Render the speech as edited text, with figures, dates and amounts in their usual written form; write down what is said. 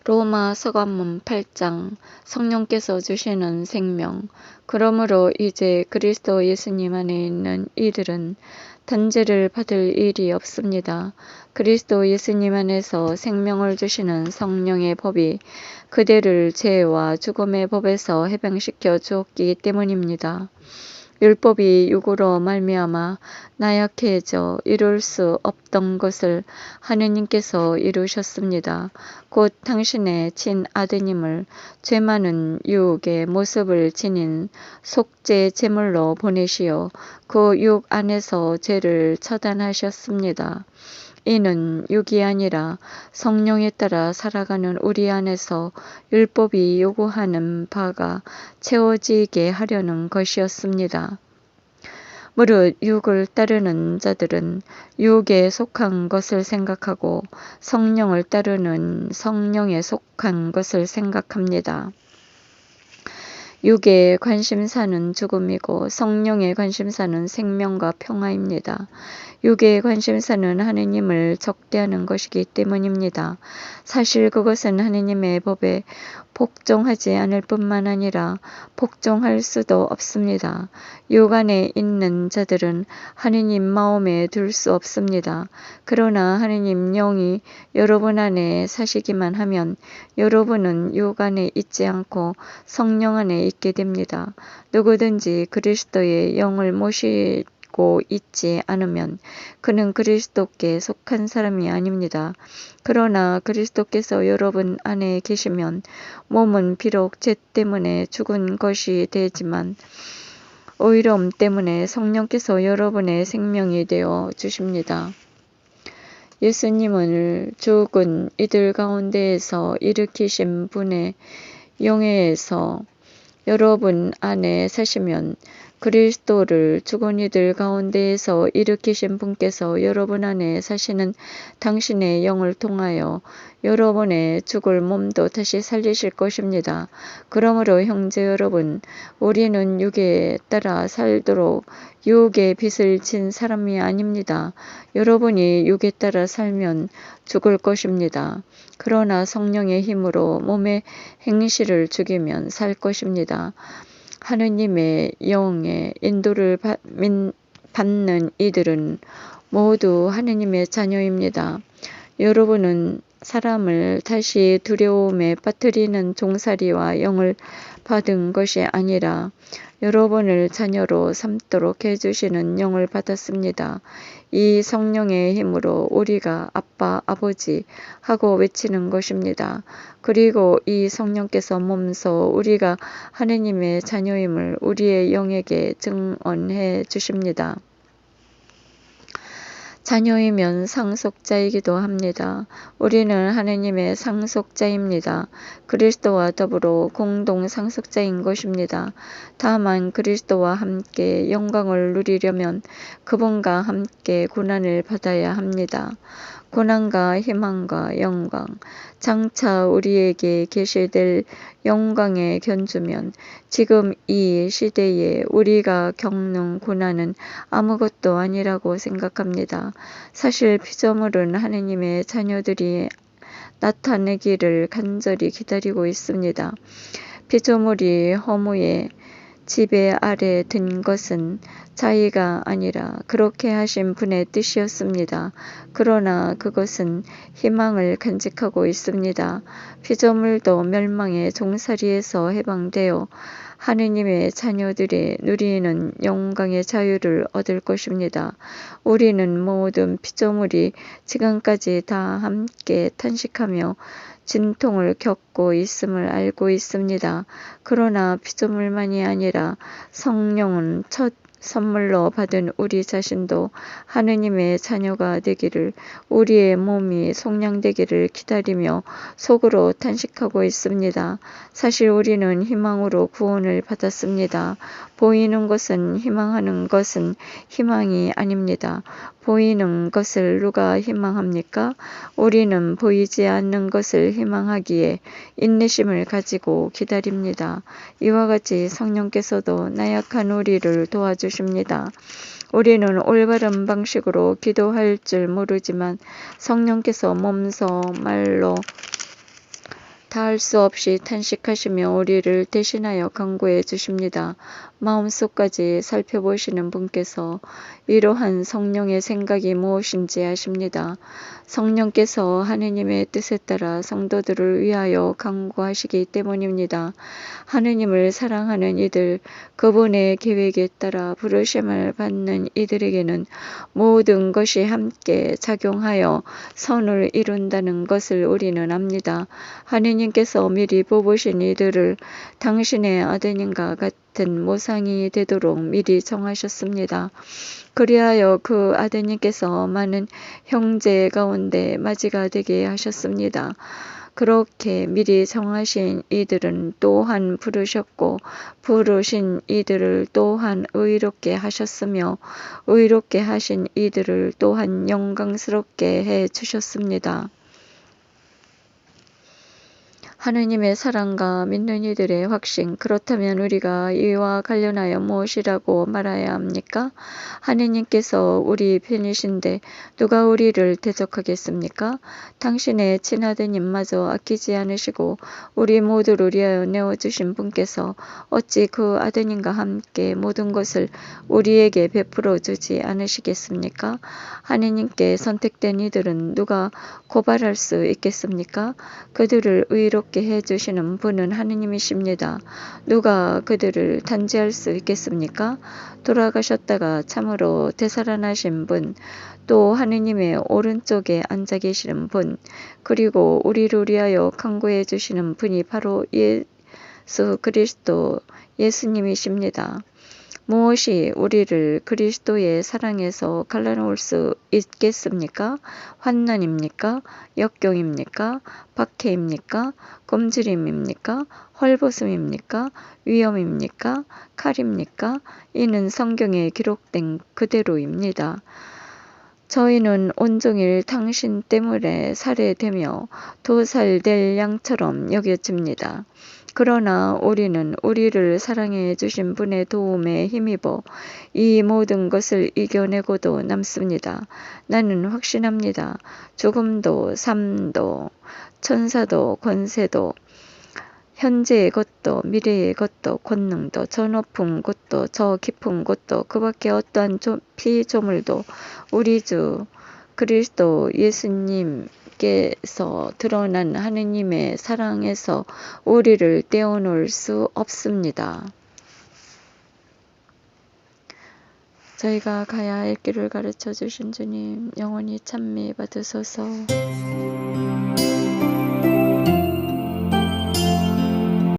로마 서관문 8장 성령께서 주시는 생명. 그러므로 이제 그리스도 예수님 안에 있는 이들은 단죄를 받을 일이 없습니다. 그리스도 예수님 안에서 생명을 주시는 성령의 법이 그대를 죄와 죽음의 법에서 해방시켜 주었기 때문입니다. 율법이 육으로 말미암아 나약해져 이룰 수 없던 것을 하느님께서 이루셨습니다. 곧 당신의 친아드님을 죄 많은 유혹의 모습을 지닌 속죄 제물로 보내시어 그 육 안에서 죄를 처단하셨습니다. 이는 육이 아니라 성령에 따라 살아가는 우리 안에서 율법이 요구하는 바가 채워지게 하려는 것이었습니다. 무릇 육을 따르는 자들은 육에 속한 것을 생각하고 성령을 따르는 성령에 속한 것을 생각합니다. 육의 관심사는 죽음이고 성령의 관심사는 생명과 평화입니다. 육의 관심사는 하느님을 적대하는 것이기 때문입니다. 사실 그것은 하느님의 법에 복종하지 않을 뿐만 아니라 복종할 수도 없습니다. 육 안에 있는 자들은 하느님 마음에 둘 수 없습니다. 그러나 하느님 영이 여러분 안에 사시기만 하면 여러분은 육 안에 있지 않고 성령 안에 있게 됩니다. 누구든지 그리스도의 영을 모시고 있지 않으면 그는 그리스도께 속한 사람이 아닙니다. 그러나 그리스도께서 여러분 안에 계시면 몸은 비록 죄 때문에 죽은 것이 되지만 의로움 때문에 성령께서 여러분의 생명이 되어 주십니다. 예수님을 죽은 이들 가운데에서 일으키신 분의 영예에서 여러분 안에 사시면 그리스도를 죽은 이들 가운데에서 일으키신 분께서 여러분 안에 사시는 당신의 영을 통하여 여러분의 죽을 몸도 다시 살리실 것입니다. 그러므로 형제 여러분, 우리는 육에 따라 살도록 유혹의 빚을 진 사람이 아닙니다. 여러분이 육에 따라 살면 죽을 것입니다. 그러나 성령의 힘으로 몸의 행실을 죽이면 살 것입니다. 하느님의 영의 인도를 받는 이들은 모두 하느님의 자녀입니다. 여러분은 사람을 다시 두려움에 빠뜨리는 종살이와 영을 받은 것이 아니라 여러분을 자녀로 삼도록 해주시는 영을 받았습니다. 이 성령의 힘으로 우리가 아빠, 아버지 하고 외치는 것입니다. 그리고 이 성령께서 몸소 우리가 하느님의 자녀임을 우리의 영에게 증언해 주십니다. 자녀이면 상속자이기도 합니다. 우리는 하느님의 상속자입니다. 그리스도와 더불어 공동 상속자인 것입니다. 다만 그리스도와 함께 영광을 누리려면 그분과 함께 고난을 받아야 합니다. 고난과 희망과 영광, 장차 우리에게 계시될 영광에 견주면 지금 이 시대에 우리가 겪는 고난은 아무것도 아니라고 생각합니다. 사실 피조물은 하느님의 자녀들이 나타내기를 간절히 기다리고 있습니다. 피조물이 허무의 지배 아래 든 것은 자의가 아니라 그렇게 하신 분의 뜻이었습니다. 그러나 그것은 희망을 간직하고 있습니다. 피조물도 멸망의 종살이에서 해방되어 하느님의 자녀들이 누리는 영광의 자유를 얻을 것입니다. 우리는 모든 피조물이 지금까지 다 함께 탄식하며 진통을 겪고 있음을 알고 있습니다. 그러나 피조물만이 아니라 성령은 첫 선물로 받은 우리 자신도 하느님의 자녀가 되기를, 우리의 몸이 속량되기를 기다리며 속으로 탄식하고 있습니다. 사실 우리는 희망으로 구원을 받았습니다. 보이는 것은 희망하는 것은 희망이 아닙니다. 보이는 것을 누가 희망합니까? 우리는 보이지 않는 것을 희망하기에 인내심을 가지고 기다립니다. 이와 같이 성령께서도 나약한 우리를 도와주십니다. 우리는 올바른 방식으로 기도할 줄 모르지만 성령께서 몸소 말로 다할 수 없이 탄식하시며 우리를 대신하여 간구해 주십니다. 마음속까지 살펴보시는 분께서 이러한 성령의 생각이 무엇인지 아십니다. 성령께서 하느님의 뜻에 따라 성도들을 위하여 간구하시기 때문입니다. 하느님을 사랑하는 이들, 그분의 계획에 따라 부르심을 받는 이들에게는 모든 것이 함께 작용하여 선을 이룬다는 것을 우리는 압니다. 하느님께서 미리 뽑으신 이들을 당신의 아드님과 같은 모상이 되도록 미리 정하셨습니다. 그리하여 그 아드님께서 많은 형제 가운데 맞이가 되게 하셨습니다. 그렇게 미리 정하신 이들은 또한 부르셨고 부르신 이들을 또한 의롭게 하셨으며 의롭게 하신 이들을 또한 영광스럽게 해 주셨습니다. 하느님의 사랑과 믿는 이들의 확신, 그렇다면 우리가 이와 관련하여 무엇이라고 말해야 합니까? 하느님께서 우리 편이신데 누가 우리를 대적하겠습니까? 당신의 친아드님마저 아끼지 않으시고 우리 모두를 위하여 내어주신 분께서 어찌 그 아드님과 함께 모든 것을 우리에게 베풀어 주지 않으시겠습니까? 하느님께 선택된 이들은 누가 고발할 수 있겠습니까? 그들을 의롭게 해주시는 분은 하느님이십니다. 누가 그들을 단죄할 수 있겠습니까? 돌아가셨다가 참으로 되살아나신 분, 또 하느님의 오른쪽에 앉아 계시는 분, 그리고 우리를 위하여 간구해 주시는 분이 바로 예수 그리스도 예수님이십니다. 무엇이 우리를 그리스도의 사랑에서 갈라놓을 수 있겠습니까? 환난입니까? 역경입니까? 박해입니까? 굶주림입니까? 헐벗음입니까? 위험입니까? 칼입니까? 이는 성경에 기록된 그대로입니다. 저희는 온종일 당신 때문에 살해되며 도살될 양처럼 여겨집니다. 그러나 우리는 우리를 사랑해 주신 분의 도움에 힘입어 이 모든 것을 이겨내고도 남습니다. 나는 확신합니다. 죽음도 삶도 천사도 권세도 현재의 것도 미래의 것도 권능도 저 높은 곳도 저 깊은 곳도 그 밖에 어떠한 피조물도 우리 주 그리스도 예수님께서 드러난 하느님의 사랑에서 우리를 떼어놓을 수 없습니다. 저희가 가야 할 길을 가르쳐 주신 주님, 영원히 찬미 받으소서.